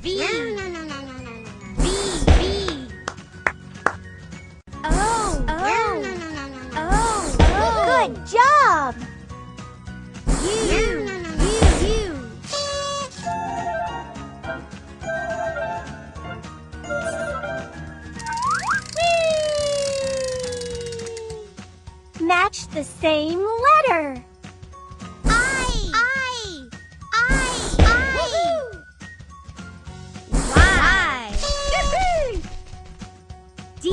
V. No, no, no, no, no, no, no. V. O. No, no, no, no, no, no. O. Good job. U. No, no, no, no. U. Match the same letter. I. Y. D.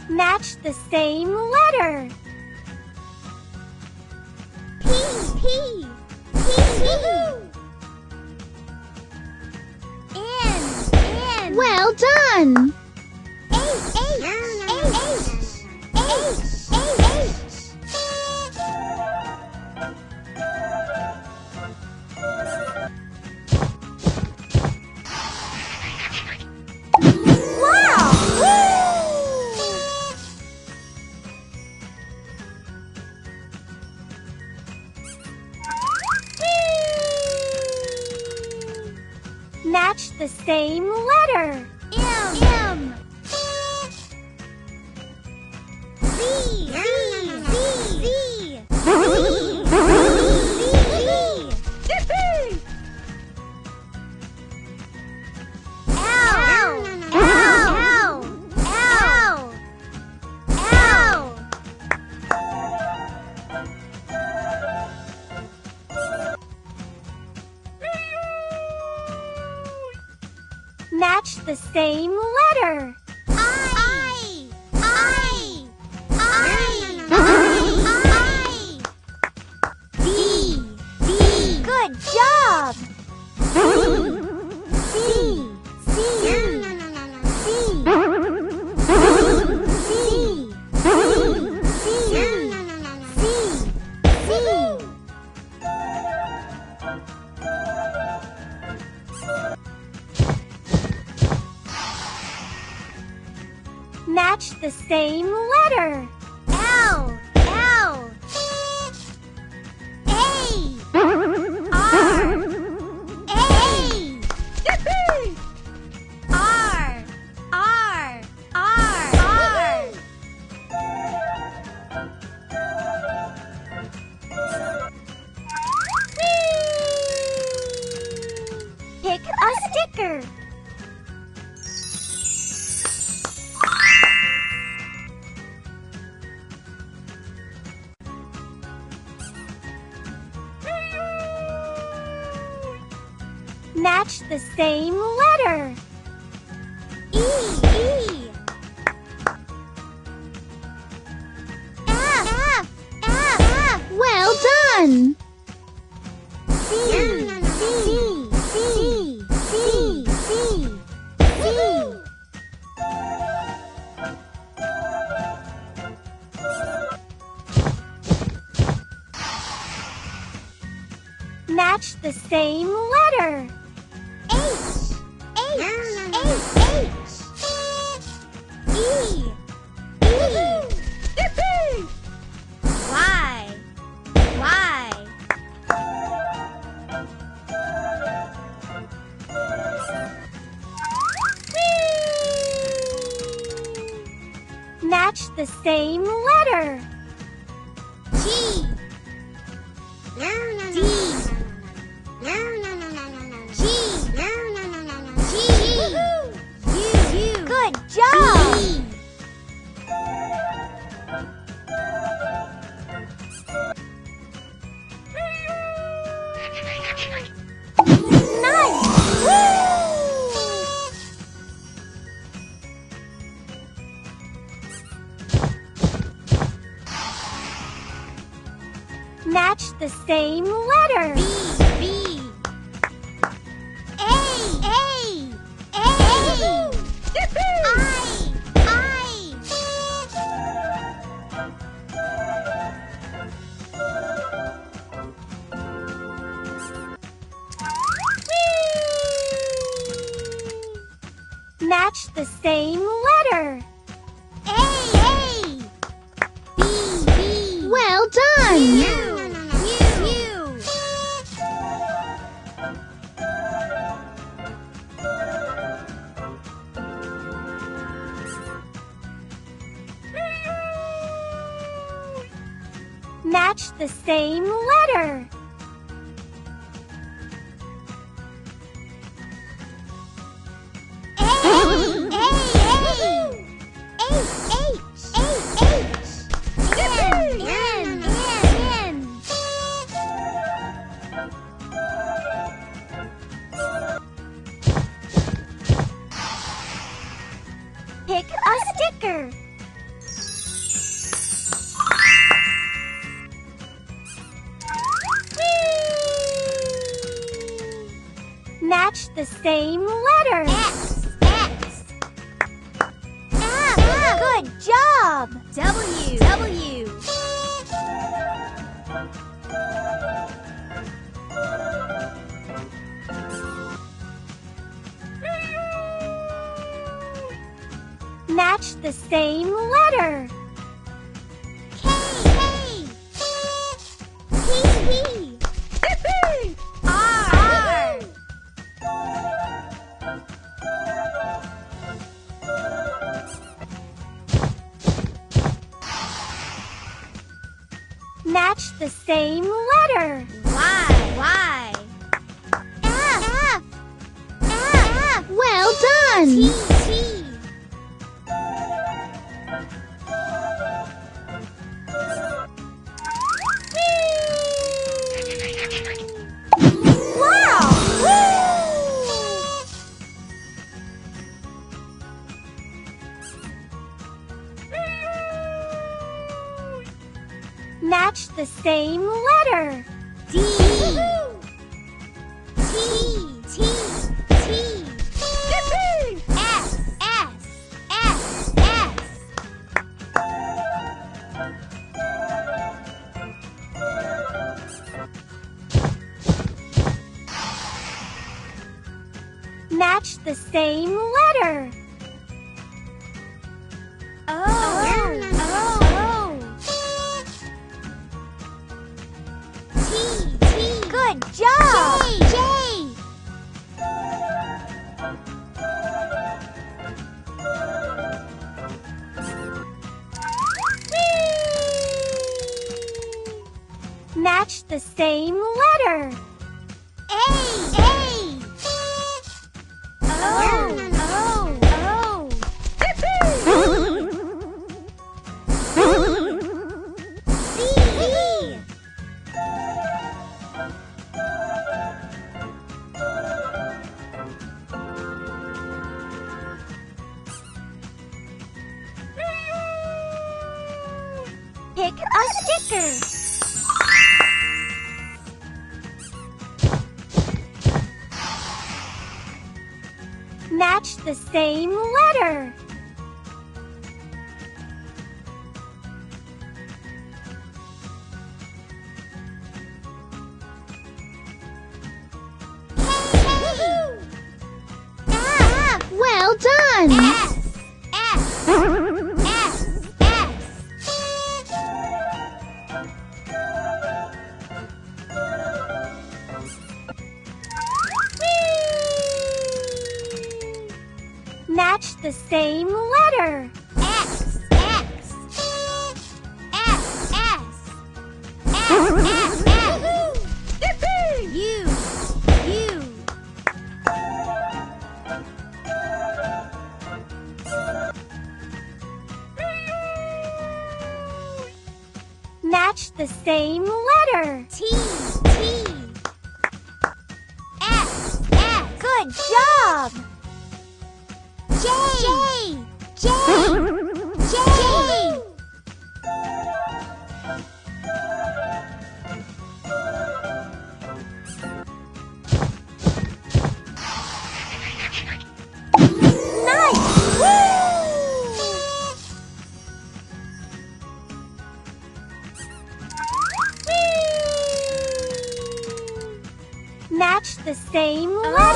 Match the same letter. P. N. Well done! Match the same letter. M. Z. Match the same letter. D. Good job. C. Match the same letter. L. Pick a sticker. Match the same letter. E. F. Well done! C. Match the same letter. H. E. Y. Match the same letter. G. D. Good job. Match the same letter. B. A. Match the same letter. A. Match the same letter. Pick a sticker. Match the same letter. X. Good job. W. Match the same letter. K. P. R. Match the same letter. Y. F. Well done. T. Match the same letter. D. T. S. Match the same letter. Good job. J. Match the same letter. A. Z. Pick a sticker. Match the same letter. Well done. Match the same letter. Match the same letter. Good job. Match the same letter.